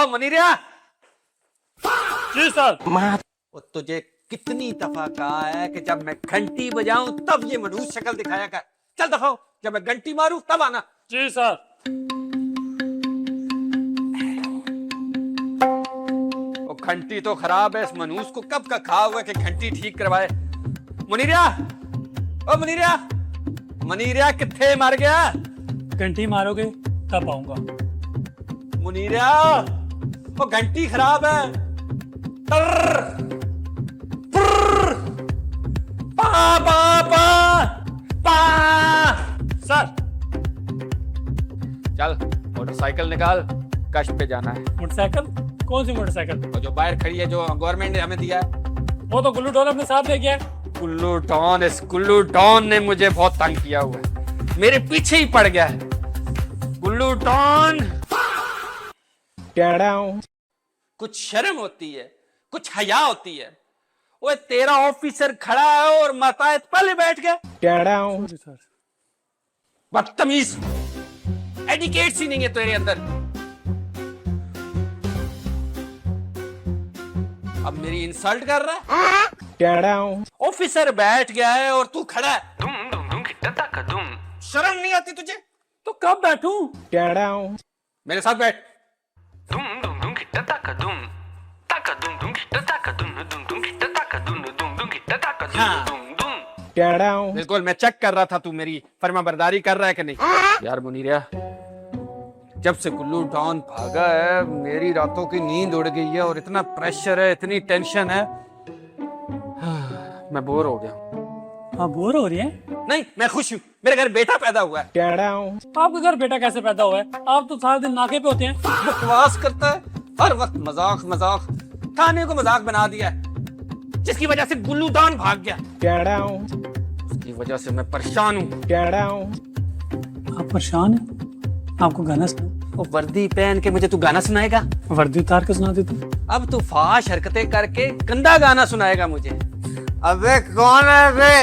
मनीरिया। जी sir. वो तुझे कितनी दफा कहा है कि जब मैं घंटी बजाऊं तब ये मनहूस शक्ल दिखाया कर। चल दफाओ, जब मैं घंटी मारूं तब आना। जी सर। वो घंटी तो खराब है, इस मनहूस को कब का खा हुआ कि घंटी ठीक करवाए। मुनीरिया, ओ मुनीरिया, मुनीरिया किथे मर गया? घंटी मारोगे तब आऊंगा। मुनीरिया, वो घंटी खराब है। टर, पुर, पा पा पा पा। सर। चल मोटरसाइकिल निकाल, कश्त पे जाना है। मोटरसाइकिल? कौन सी मोटरसाइकिल? और जो बाहर खड़ी है, जो गवर्नमेंट ने हमें दिया है। वो तो गुल्लू डॉन अपने साथ ले गया है। गुल्लू डॉन, इस गुल्लू डॉन ने मुझे बहुत तंग किया हुआ है, मेरे पीछे ही पड़ गया है। गुल्लू डॉन, कुछ शर्म होती है, कुछ हया होती है। ओए तेरा ऑफिसर खड़ा है और मतायत पहले बैठ गया। Sorry sir. बदतमीज, एडिकेट्स ही नहीं है तेरे अंदर। अब मेरी इंसल्ट कर रहा है? ऑफिसर बैठ गया है और तू खड़ा है। शर्म नहीं आती तुझे? तो कब बैठूं? मेरे साथ बैठ। बिल्कुल, मैं चेक कर रहा था तू मेरी फर्माबरदारी कर रहा है कि नहीं। यार मुनीरिया, जब से गुल्लू डॉन भागा है मेरी रातों की नींद उड़ गई है और इतना प्रेशर है, इतनी टेंशन है। मैं बोर हो गया हूं। आप बोर हो रही हैं? नहीं, मैं खुश हूँ, मेरे घर बेटा पैदा हुआ है। आपके घर बेटा कैसे पैदा हुआ है? आप तो सारा दिन नाके पे होते हैं। बकवास करता है हर वक्त, मजाक मजाक। खाने को मजाक बना दिया है, जिसकी वजह से गुल्लू डॉन भाग गया। उसकी वजह से मैं परेशान हूँ। आप परेशान हैं? आपको गाना सुना? वो वर्दी पहन के मुझे तू गाना सुनाएगा? वर्दी उतार के सुना देती। अब तू फाश हरकतें करके गंदा गाना सुनाएगा मुझे। अबे कौन है बे?